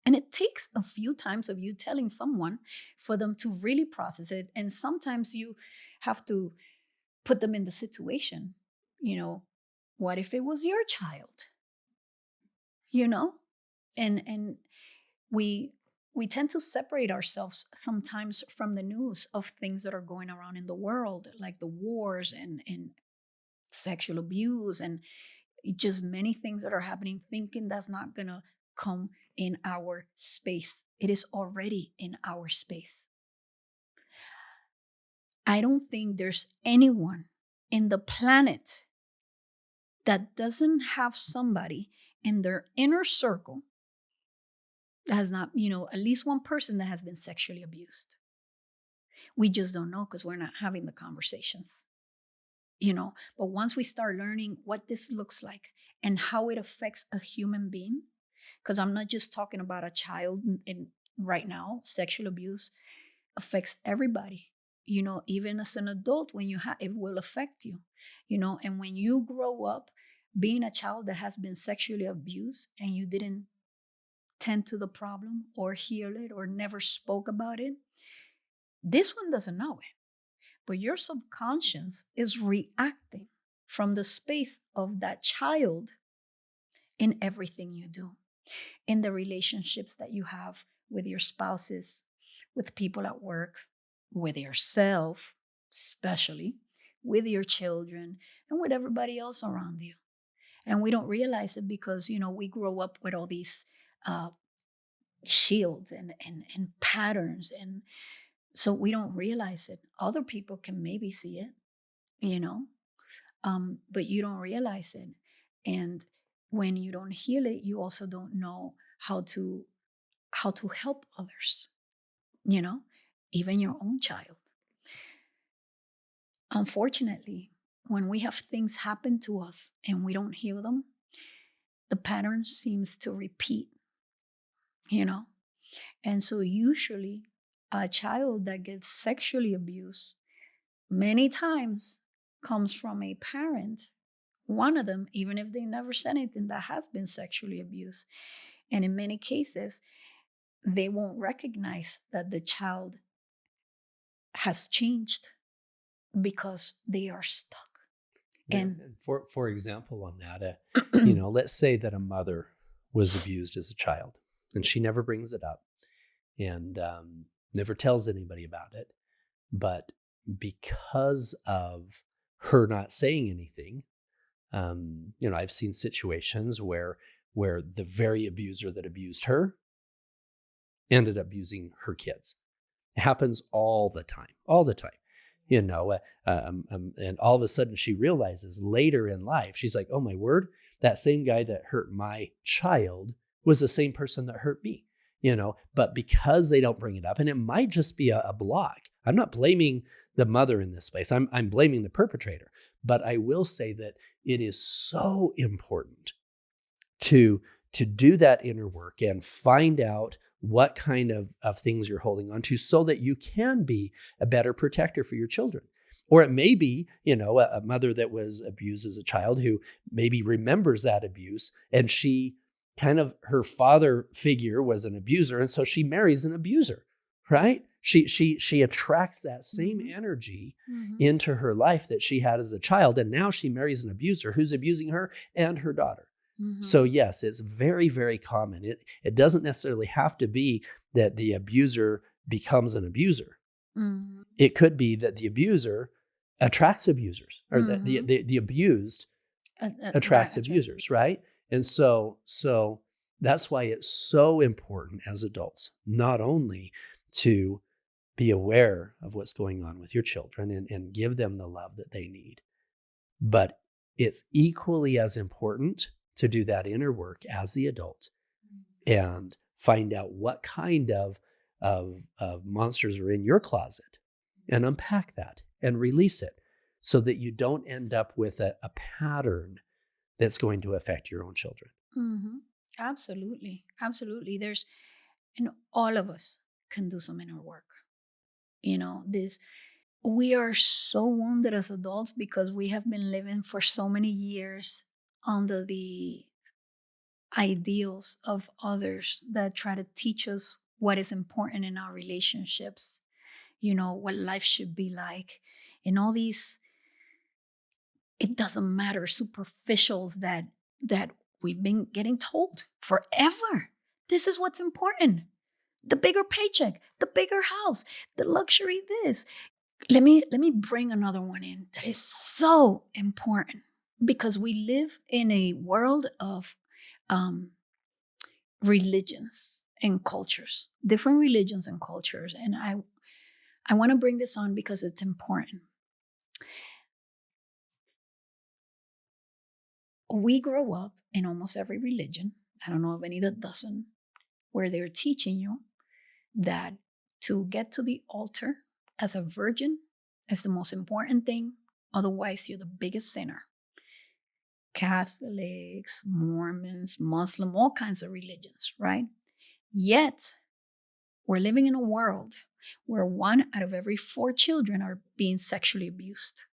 [SPEAKER 1] And it takes a few times of you telling someone for them to really process it. And sometimes you have to put them in the situation. What if it was your child? And we tend to separate ourselves sometimes from the news of things that are going around in the world, like the wars and sexual abuse and just many things that are happening, thinking that's not gonna come in our space. It is already in our space. I don't think there's anyone in the planet that doesn't have somebody in their inner circle that has not, at least one person that has been sexually abused. We just don't know because we're not having the conversations, But once we start learning what this looks like and how it affects a human being, because I'm not just talking about a child right now, sexual abuse affects everybody. Even as an adult, when it will affect you, and when you grow up being a child that has been sexually abused and you didn't tend to the problem or heal it or never spoke about it, this one doesn't know it. But your subconscious is reacting from the space of that child in everything you do, in the relationships that you have with your spouses, with people at work, with yourself, especially with your children, and with everybody else around you. And we don't realize it because, we grow up with all these shields and patterns. And so we don't realize it. Other people can maybe see it, but you don't realize it. And when you don't heal it, you also don't know how to help others, even your own child. Unfortunately, when we have things happen to us and we don't heal them, the pattern seems to repeat, And so usually a child that gets sexually abused many times comes from a parent, one of them, even if they never said anything, that has been sexually abused. And in many cases, they won't recognize that the child has changed because they are stuck.
[SPEAKER 3] And for example, on that, let's say that a mother was abused as a child and she never brings it up and never tells anybody about it. But because of her not saying anything, I've seen situations where the very abuser that abused her ended up abusing her kids. It happens all the time. And all of a sudden she realizes later in life, she's like, oh my word, that same guy that hurt my child was the same person that hurt me, but because they don't bring it up, and it might just be a block. I'm not blaming the mother in this space. I'm blaming the perpetrator, but I will say that it is so important to do that inner work and find out what kind of things you're holding on to so that you can be a better protector for your children. Or it may be, a mother that was abused as a child who maybe remembers that abuse and she her father figure was an abuser. And so she marries an abuser, right? She attracts that same energy into her life that she had as a child. And now she marries an abuser who's abusing her and her daughter. So yes, it's very, very common. It doesn't necessarily have to be that the abuser becomes an abuser. It could be that the abuser attracts abusers, or
[SPEAKER 1] Mm-hmm.
[SPEAKER 3] the abused
[SPEAKER 1] Right.
[SPEAKER 3] attracts abusers, right? And so that's why it's so important as adults, not only to be aware of what's going on with your children and give them the love that they need, but it's equally as important to do that inner work as the adult and find out what kind of monsters are in your closet and unpack that and release it so that you don't end up with a pattern that's going to affect your own children.
[SPEAKER 1] Mm-hmm. Absolutely. Absolutely. All of us can do some inner work. We are so wounded as adults because we have been living for so many years under the ideals of others that try to teach us what is important in our relationships, what life should be like, and all these, it doesn't matter, superficials that we've been getting told forever. This is what's important. The bigger paycheck, the bigger house, the luxury this. Let me bring another one in that is so important because we live in a world of religions and cultures, different religions and cultures. And I want to bring this on because it's important. We grow up in almost every religion. I don't know of any that doesn't, where they're teaching you that to get to the altar as a virgin is the most important thing. Otherwise, you're the biggest sinner. Catholics, Mormons, Muslim, all kinds of religions, right? Yet, we're living in a world where 1 out of every 4 children are being sexually abused,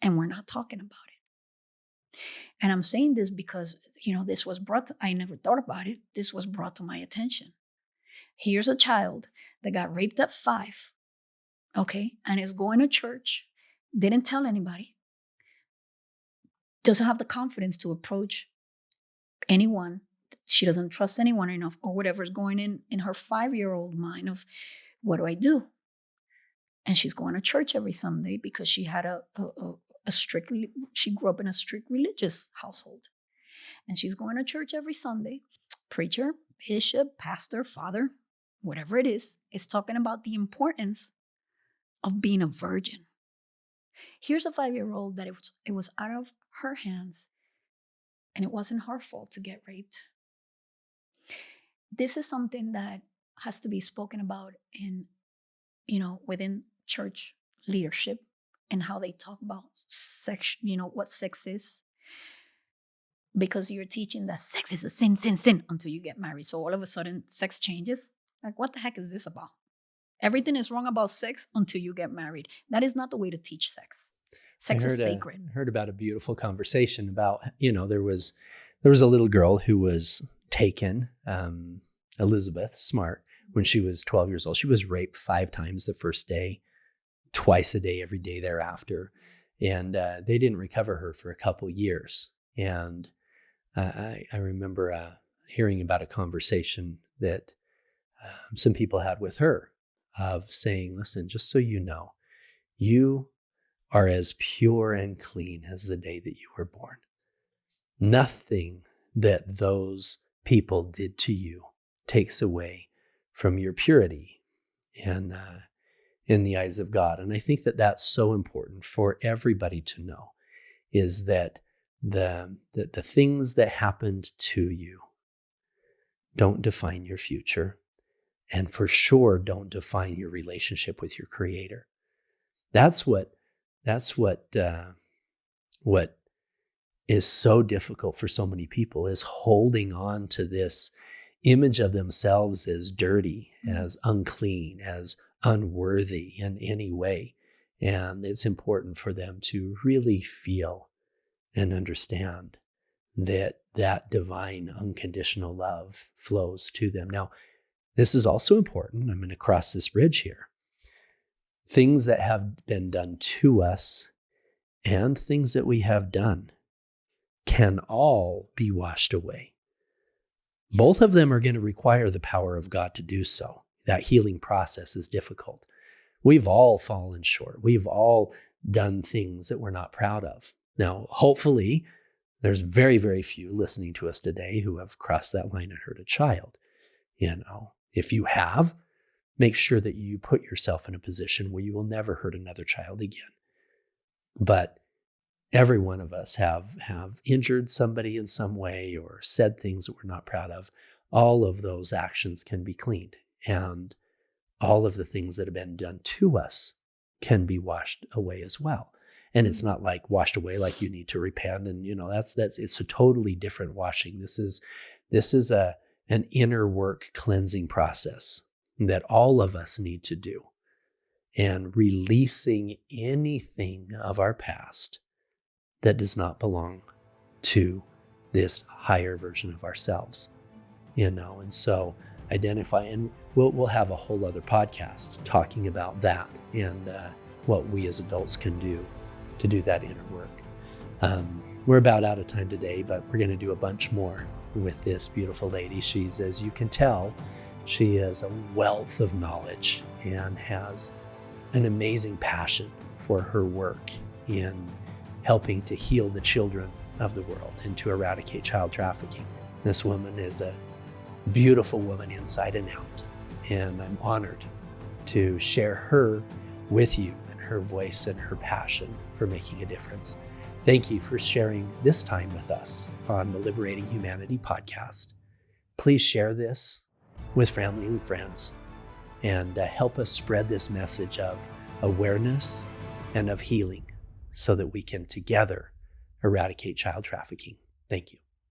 [SPEAKER 1] and we're not talking about it. And I'm saying this because, this was I never thought about it. This was brought to my attention. Here's a child that got raped at 5, okay, and is going to church, didn't tell anybody, doesn't have the confidence to approach anyone. She doesn't trust anyone enough, or whatever's going in her 5-year-old mind of, what do I do? And she's going to church every Sunday because she had she grew up in a strict religious household. And she's going to church every Sunday. Preacher, bishop, pastor, father, whatever it is talking about the importance of being a virgin. Here's a 5-year-old that it was out of her hands, and it wasn't her fault to get raped. This is something that has to be spoken about within church leadership and how they talk about sex, what sex is. Because you're teaching that sex is a sin until you get married. So all of a sudden, sex changes. Like, what the heck is this about? Everything is wrong about sex until you get married. That is not the way to teach sex. Sex is sacred.
[SPEAKER 3] I heard about a beautiful conversation about, there was a little girl who was taken, Elizabeth Smart, when she was 12 years old. She was raped 5 times the first day, twice a day, every day thereafter. And they didn't recover her for a couple years. And I remember hearing about a conversation that some people had with her of saying, listen, just so you know, you are as pure and clean as the day that you were born. Nothing that those people did to you takes away from your purity and in the eyes of God. And I think that that's so important for everybody to know, is that the things that happened to you don't define your future, and for sure don't define your relationship with your Creator. That's what is so difficult for so many people, is holding on to this image of themselves as dirty, as unclean, as unworthy in any way. And it's important for them to really feel and understand that divine unconditional love flows to them. Now, this is also important. I'm going to cross this bridge here. Things that have been done to us and things that we have done can all be washed away. Both of them are going to require the power of God to do so. That healing process is difficult. We've all fallen short. We've all done things that we're not proud of. Now, hopefully, there's very, very few listening to us today who have crossed that line and hurt a child. If you have, make sure that you put yourself in a position where you will never hurt another child again. But every one of us have injured somebody in some way or said things that we're not proud of. All of those actions can be cleaned, and all of the things that have been done to us can be washed away as well. And it's not like washed away like you need to repent, and it's a totally different washing. This is an inner work cleansing process that all of us need to do, and releasing anything of our past that does not belong to this higher version of ourselves, and so identify, and we'll have a whole other podcast talking about that and what we as adults can do to do that inner work. We're about out of time today, but we're going to do a bunch more with this beautiful lady. She's, as you can tell, she is a wealth of knowledge and has an amazing passion for her work in helping to heal the children of the world and to eradicate child trafficking. This woman is a beautiful woman inside and out, and I'm honored to share her with you and her voice and her passion for making a difference. Thank you for sharing this time with us on the Liberating Humanity podcast. Please share this with family and friends and help us spread this message of awareness and of healing so that we can together eradicate child trafficking. Thank you.